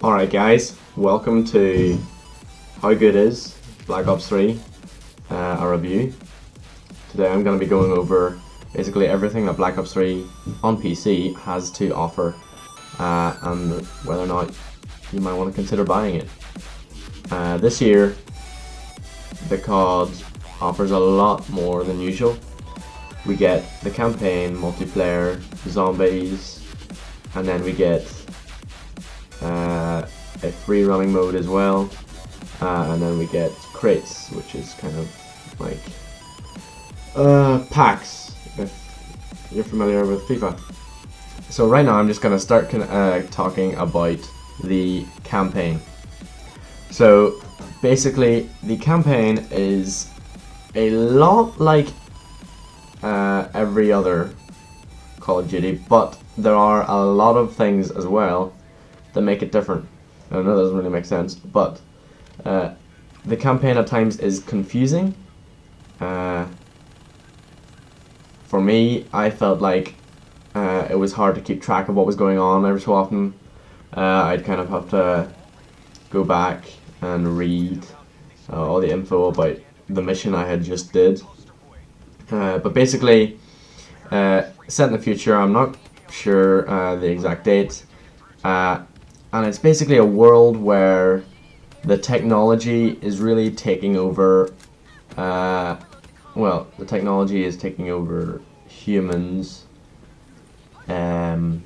Alright guys, welcome to How Good Is Black Ops 3, a review. Today I'm going to be going over basically everything that Black Ops 3 on PC has to offer and whether or not you might want to consider buying it. This year the COD offers a lot more than usual. We get the campaign, multiplayer, zombies, and then we get a free running mode as well, and then we get crates, which is kind of like packs, if you're familiar with FIFA. So right now I'm just going to start talking about the campaign. So basically the campaign is a lot like every other Call of Duty, but there are a lot of things as well that make it different. I know that doesn't really make sense, but the campaign at times is confusing. For me, I felt like it was hard to keep track of what was going on every so often. I'd kind of have to go back and read all the info about the mission I had just did. But basically, set in the future, I'm not sure the exact date, and it's basically a world where the technology is really taking over, well, the technology is taking over humans. That's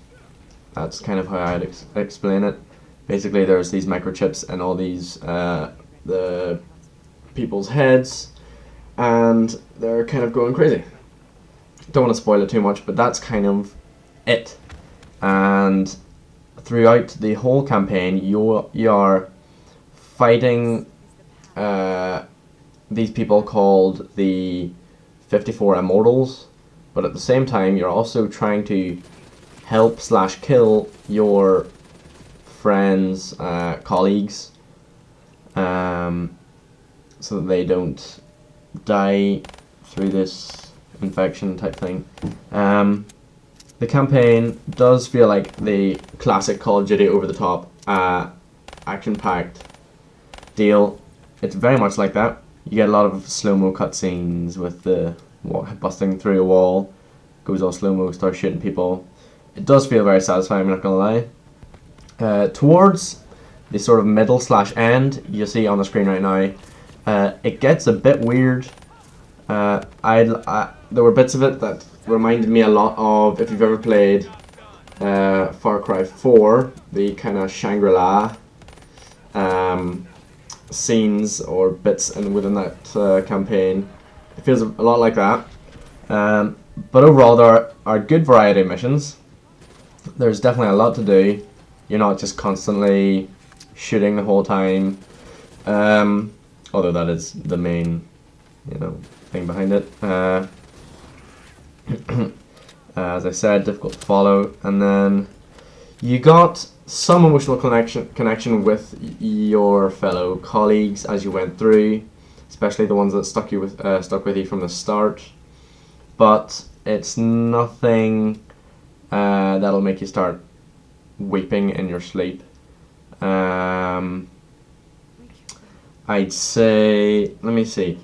kind of how I'd explain it. Basically there's these microchips and all these, the people's heads, and they're kind of going crazy. Don't want to spoil it too much, but that's kind of it. And throughout the whole campaign, you are fighting these people called the 54 Immortals, but at the same time you're also trying to help/kill your friends, colleagues, so that they don't die through this infection type thing. The campaign does feel like the classic Call of Duty over-the-top, action-packed deal. It's very much like that. You get a lot of slow-mo cutscenes with the busting through a wall, goes all slow-mo, starts shooting people. It does feel very satisfying, I'm not gonna lie. Towards the sort of middle/end, you see on the screen right now, it gets a bit weird. There were bits of it that reminded me a lot of, if you've ever played Far Cry 4, the kind of Shangri-La scenes or bits within that campaign. It feels a lot like that. But overall there are good variety of missions. There's definitely a lot to do. You're not just constantly shooting the whole time. Although that is the main, thing behind it. As I said, difficult to follow, and then you got some emotional connection with your fellow colleagues as you went through, especially the ones that stuck with you from the start. But it's nothing that'll make you start weeping in your sleep. I'd say, let me see.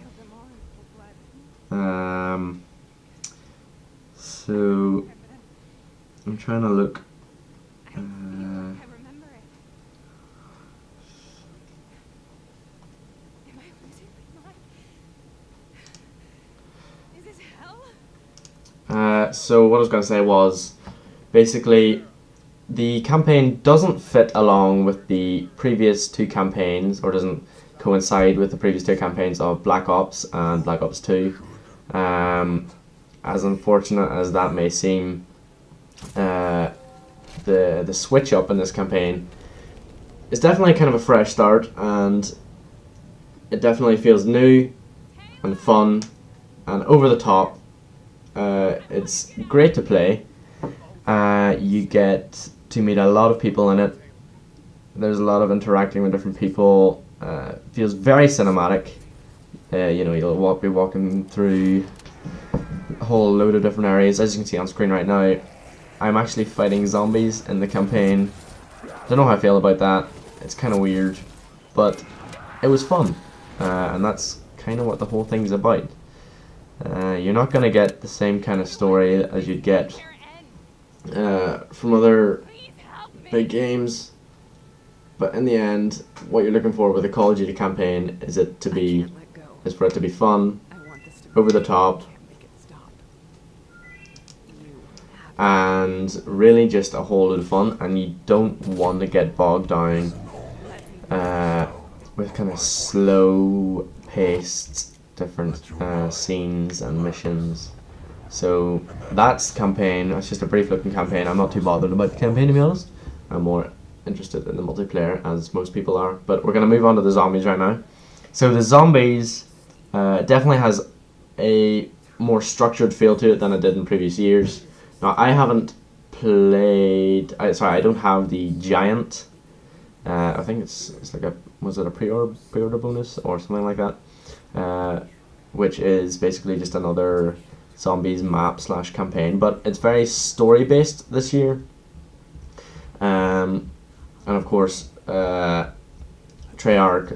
So I'm trying to look. So what I was going to say was, basically, the campaign doesn't fit along with the previous two campaigns, or doesn't coincide with the previous two campaigns of Black Ops and Black Ops 2. As unfortunate as that may seem, the switch up in this campaign is definitely kind of a fresh start, and it definitely feels new and fun and over the top. It's great to play. You get to meet a lot of people in it. There's a lot of interacting with different people. Feels very cinematic. You'll be walking through a whole load of different areas. As you can see on screen right now, I'm actually fighting zombies in the campaign. Don't know how I feel about that. It's kind of weird, but it was fun, and that's kind of what the whole thing's about. You're not going to get the same kind of story as you'd get from other big games, but in the end, what you're looking for with a Call of Duty campaign is for it to be fun, over the top, and really just a whole lot of fun. And you don't want to get bogged down with kind of slow paced different scenes and missions. So that's campaign. That's just a brief looking campaign. I'm not too bothered about the campaign, to be honest. I'm more interested in the multiplayer, as most people are. But we're going to move on to the zombies right now. So the zombies definitely has a more structured feel to it than it did in previous years. Now, I haven't played... I don't have the Giant. I think it's like was it a pre-order bonus or something like that? Which is basically just another zombies map / campaign, but it's very story based this year. And of course, Treyarch,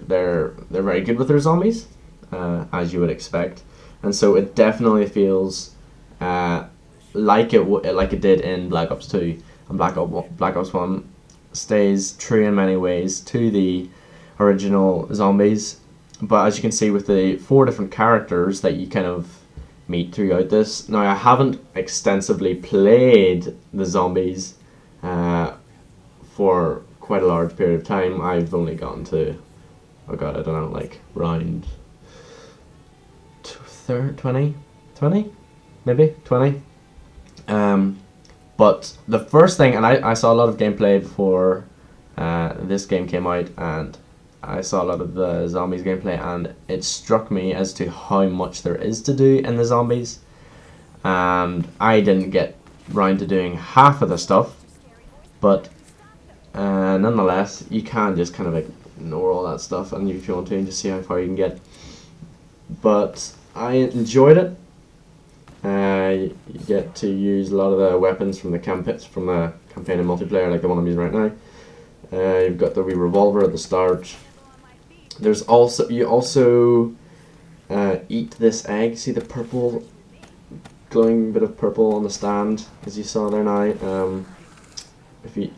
they're very good with their zombies, as you would expect, and so it definitely feels like it did in Black Ops 2, and Black Ops 1 stays true in many ways to the original zombies. But as you can see with the 4 different characters that you kind of meet throughout this. Now, I haven't extensively played the zombies for quite a large period of time. I've only gotten to, oh god, I don't know, like round 20? Maybe 20. But the first thing, and I saw a lot of gameplay before this game came out, and I saw a lot of the zombies gameplay, and it struck me as to how much there is to do in the zombies, and I didn't get round to doing half of the stuff, but nonetheless, you can just kind of ignore all that stuff, and if you want to, and just see how far you can get. But I enjoyed it. You get to use a lot of the weapons from the campaign and multiplayer, like the one I'm using right now. You've got the wee revolver at the start. There's also, you also eat this egg. See the purple, glowing bit of purple on the stand, as you saw there now. If you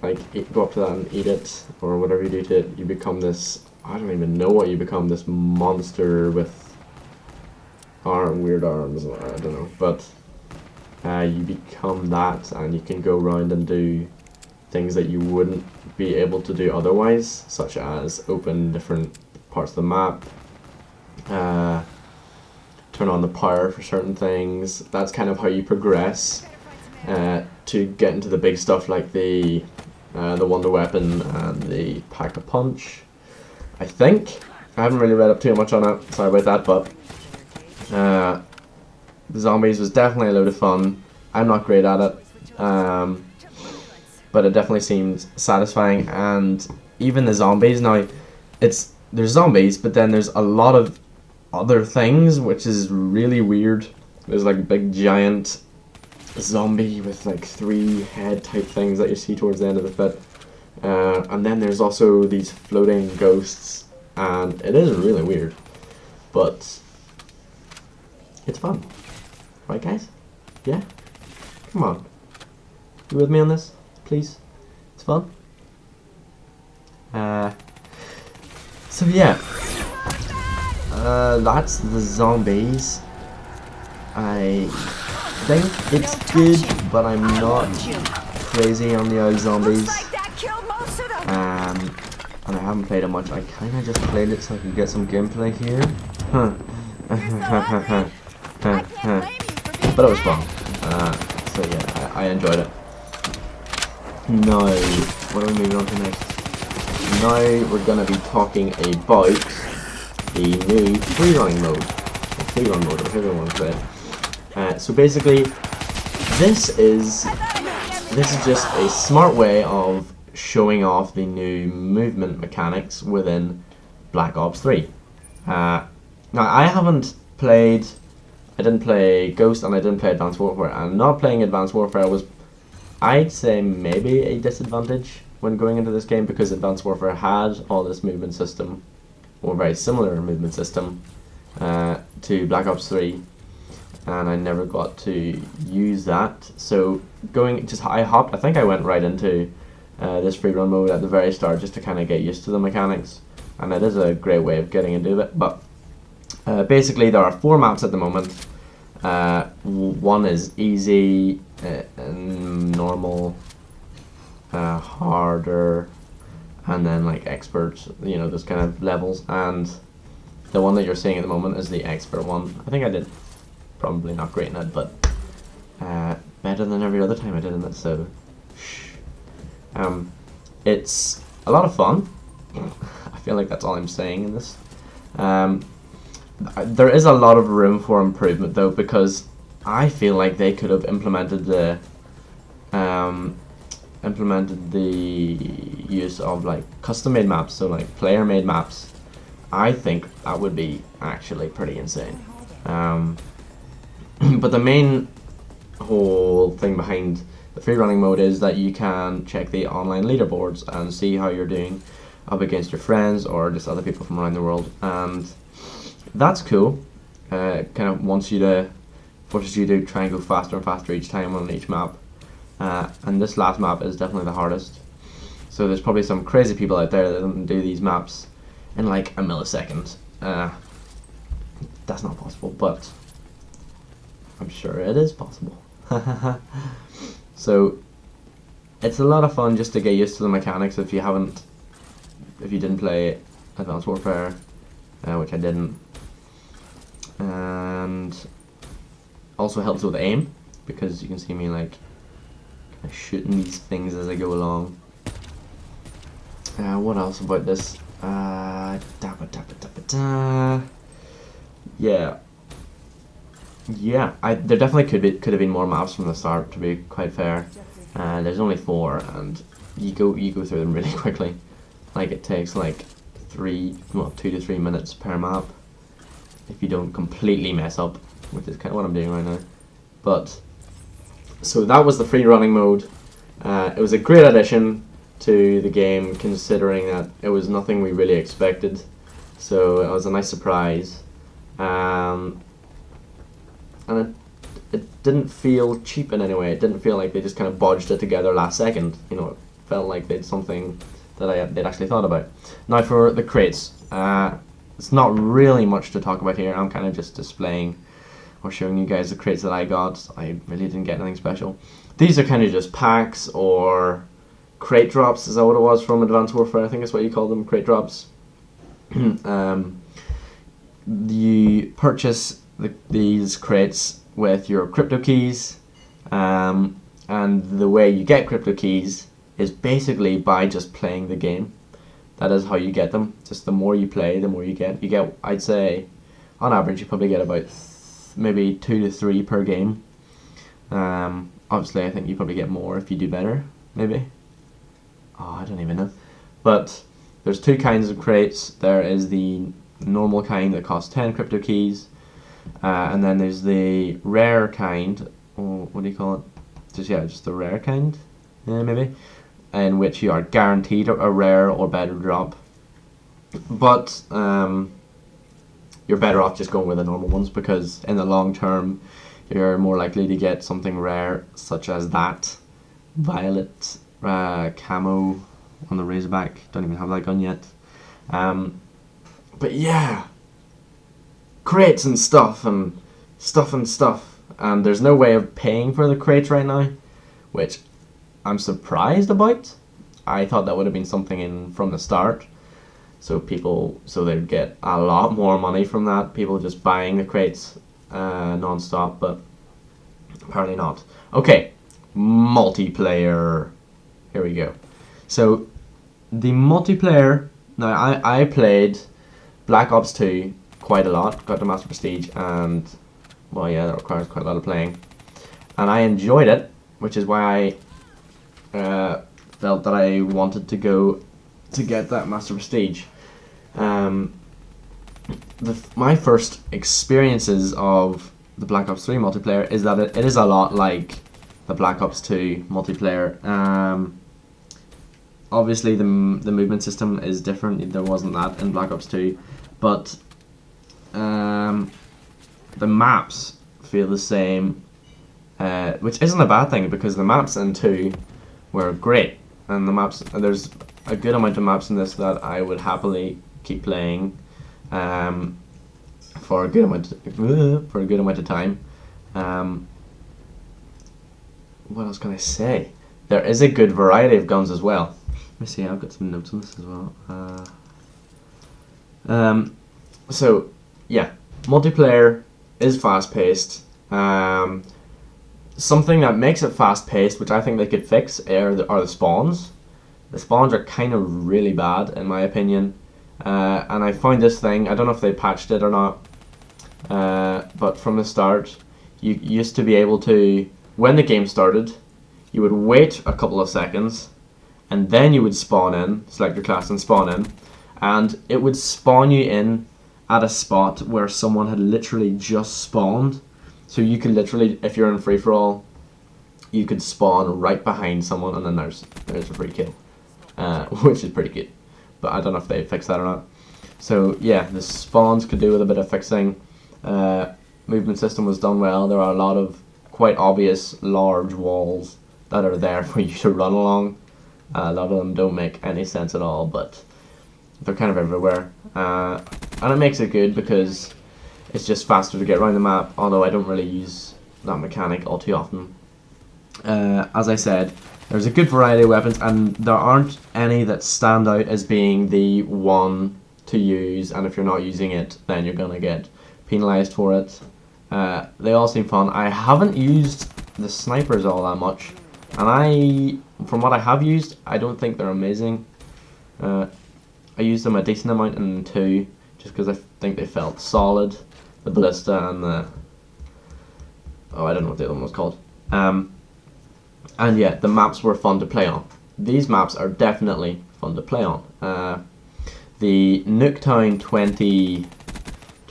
go up to that and eat it, or whatever you do to it, you become this, I don't even know what you become, this monster with weird arms, I don't know, but you become that, and you can go around and do things that you wouldn't be able to do otherwise, such as open different parts of the map, turn on the power for certain things. That's kind of how you progress to get into the big stuff, like the Wonder Weapon and the Pack-a-Punch. I think I haven't really read up too much on it, sorry about that, but the zombies was definitely a load of fun. I'm not great at it, but it definitely seemed satisfying. And even the zombies, now there's zombies, but then there's a lot of other things, which is really weird. There's like a big giant zombie with like 3 head type things that you see towards the end of the bit, and then there's also these floating ghosts, and it is really weird, but it's fun, right guys? Yeah? Come on, you with me on this, please? It's fun. So yeah, that's the zombies. I think it's good, but I'm not crazy on the old zombies. And I haven't played it much. I kind of just played it so I could get some gameplay here. But it was fun. So yeah, I enjoyed it. Now, what are we moving on to next? Now we're going to be talking about the new free running mode. Or free run mode, whatever you want to say. So basically, this is just a smart way of showing off the new movement mechanics within Black Ops 3. Now, I didn't play Ghost, and I didn't play Advanced Warfare, and not playing Advanced Warfare was, I'd say, maybe a disadvantage, when going into this game because Advanced Warfare had all this movement system, or very similar movement system to Black Ops 3, and I never got to use that. So I think I went right into this free run mode at the very start just to kind of get used to the mechanics, and it is a great way of getting into it. But basically there are 4 maps at the moment. One is easy, normal, harder, and then like expert, those kind of levels. And the one that you're seeing at the moment is the expert one. I think I did probably not great in it, but better than every other time I did in it, so it's a lot of fun. I feel like that's all I'm saying in this. There is a lot of room for improvement though, because I feel like they could have implemented the use of like custom made maps, so like player made maps. I think that would be actually pretty insane. But the main whole thing behind the free running mode is that you can check the online leaderboards and see how you're doing up against your friends or just other people from around the world, and that's cool. Kind of forces you to try and go faster and faster each time on each map. And this last map is definitely the hardest. So there's probably some crazy people out there that can do these maps in like a millisecond. That's not possible, but I'm sure it is possible. So it's a lot of fun just to get used to the mechanics if you didn't play Advanced Warfare, which I didn't. And also helps with aim, because you can see me like shooting these things as I go along. What else about this? Yeah. There definitely could have been more maps from the start, to be quite fair. There's only 4, and you go through them really quickly. Like it takes like 2 to 3 minutes per map if you don't completely mess up, which is kind of what I'm doing right now. But so that was the free running mode. It was a great addition to the game, considering that it was nothing we really expected. So it was a nice surprise, and it didn't feel cheap in any way. It didn't feel like they just kind of bodged it together last second. It felt like they did something that they'd actually thought about. Now for the crates, it's not really much to talk about here. I'm kind of just displaying or showing you guys the crates that I got. I really didn't get anything special. These are kind of just packs or crate drops. Is that what it was from Advanced Warfare? I think that's what you call them, crate drops. You purchase these crates with your crypto keys, and the way you get crypto keys is basically by just playing the game. That is how you get them. Just the more you play, the more you get. You get, I'd say, on average, you probably get about maybe 2 to 3 per game. Obviously, I think you probably get more if you do better, maybe. Oh, I don't even know. But there's 2 kinds of crates. There is the normal kind that costs 10 crypto keys, and then there's the rare kind. Oh, what do you call it? Just the rare kind, maybe, in which you are guaranteed a rare or better drop. But you're better off just going with the normal ones, because in the long term you're more likely to get something rare, such as that violet camo on the Razorback. Don't even have that gun yet. But yeah, crates and stuff, and there's no way of paying for the crates right now, which I'm surprised about. I thought that would have been something in from the start, so they'd get a lot more money from that, people just buying the crates non-stop, but apparently not. Okay, multiplayer. Here we go. So the multiplayer, now I played Black Ops 2 quite a lot, got to Master Prestige, and well, yeah, that requires quite a lot of playing, and I enjoyed it, which is why I felt that I wanted to go to get that Master Prestige. My first experiences of the Black Ops 3 multiplayer is that it is a lot like the Black Ops 2 multiplayer. obviously the movement system is different. There wasn't that in Black Ops 2, but the maps feel the same, which isn't a bad thing because the maps in 2 were great, and there's a good amount of maps in this that I would happily keep playing for a good amount of time. What else can I say? There is a good variety of guns as well. Let me see, I've got some notes on this as well. So yeah, multiplayer is fast paced. Something that makes it fast paced, which I think they could fix, are the spawns. The spawns are kind of really bad in my opinion. And I found this thing, I don't know if they patched it or not, but from the start, you used to be able to, when the game started, you would wait a couple of seconds, and then you would spawn in, select your class and spawn in, and it would spawn you in at a spot where someone had literally just spawned. So you could literally, if you're in free-for-all, you could spawn right behind someone, and then there's a free kill, which is pretty good. But I don't know if they fixed that or not. So yeah, the spawns could do with a bit of fixing. Movement system was done well. There are a lot of quite obvious large walls that are there for you to run along. A lot of them don't make any sense at all, but they're kind of everywhere. And it makes it good because it's just faster to get around the map, although I don't really use that mechanic all too often. As I said, there's a good variety of weapons, and there aren't any that stand out as being the one to use, and if you're not using it, then you're gonna get penalized for it. They all seem fun. I haven't used the snipers all that much, and from what I have used, I don't think they're amazing. I used them a decent amount in 2, just because I think they felt solid. The ballista and the... oh, I don't know what the other one was called. And yeah, the maps were fun to play on. These maps are definitely fun to play on. The Nuketown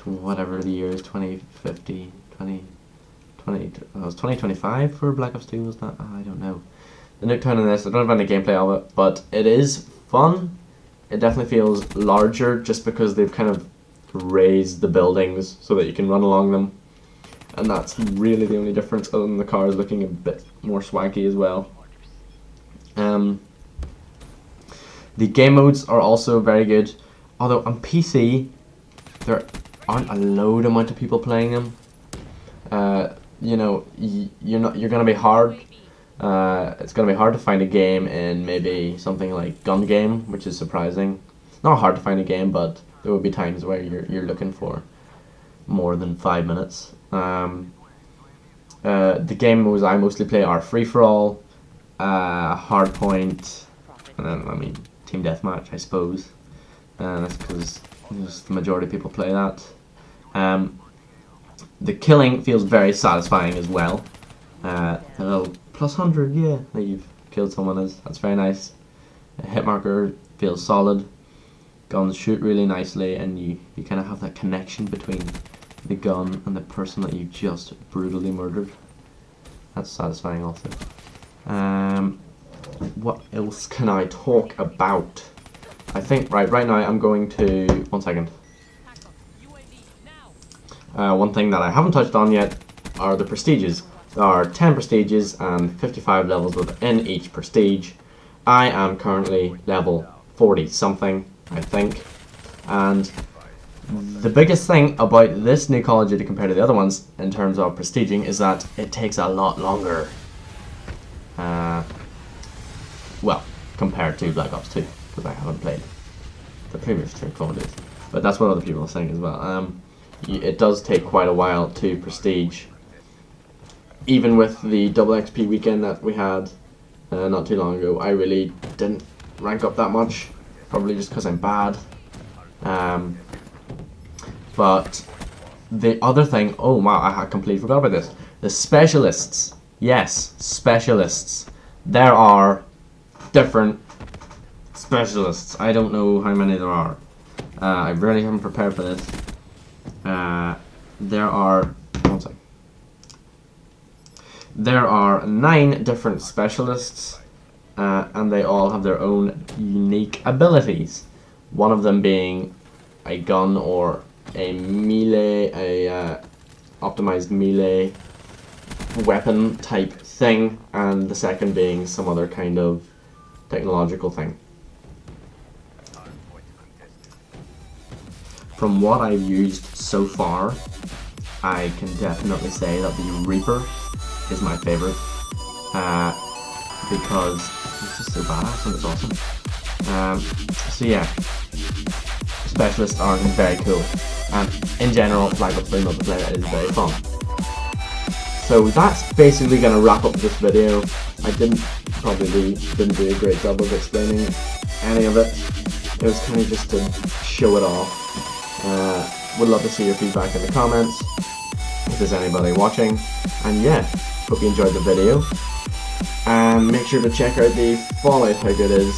whatever the year is, 2050, 2020, it was 2025 for Black Ops 2, was that? I don't know. The Nuketown in this, I don't have any gameplay of it, but it is fun. It definitely feels larger just because they've kind of raised the buildings so that you can run along them. And that's really the only difference, other than the cars looking a bit more swanky as well. The game modes are also very good, although on PC there aren't a load amount of people playing them. You know, you're gonna be hard. It's gonna be hard to find a game in maybe something like Gun Game, which is surprising. Not hard to find a game, but there will be times where you're looking for more than 5 minutes. The game modes I mostly play are free for all, hardpoint, and then team deathmatch, I suppose. That's because the majority of people play that. The killing feels very satisfying as well. The little +100, yeah, that you've killed someone that's very nice. A hit marker feels solid. Guns shoot really nicely, and you kind of have that connection between the gun and the person that you've just brutally murdered. That's satisfying also. What else can I talk about? I think right now I'm going to... one second. One thing that I haven't touched on yet are the prestiges. There are 10 prestiges and 55 levels within each prestige. I am currently level 40 something, I think. And the biggest thing about this new Call of Duty compared to the other ones in terms of prestiging is that it takes a lot longer. Well, compared to Black Ops 2, because I haven't played the previous two Call of Duty. But that's what other people are saying as well. It does take quite a while to prestige. Even with the double XP weekend that we had not too long ago, I really didn't rank up that much. Probably just because I'm bad. But the other thing, oh wow, I completely forgot about this. The specialists. Yes, specialists. There are different specialists. I don't know how many there are. I really haven't prepared for this. There are... one second. There are 9 different specialists. and they all have their own unique abilities. One of them being a gun or a optimized melee weapon type thing, and the second being some other kind of technological thing. From what I've used so far, I can definitely say that the Reaper is my favorite, because it's just so badass and it's awesome. So yeah, specialists are very cool, and in general, Black Ops 3 multiplayer is very fun. So that's basically going to wrap up this video. I probably didn't do a great job of explaining any of it. It was kind of just to show it off. Would love to see your feedback in the comments if there's anybody watching. And yeah, hope you enjoyed the video. And make sure to check out the Fallout, how good it is.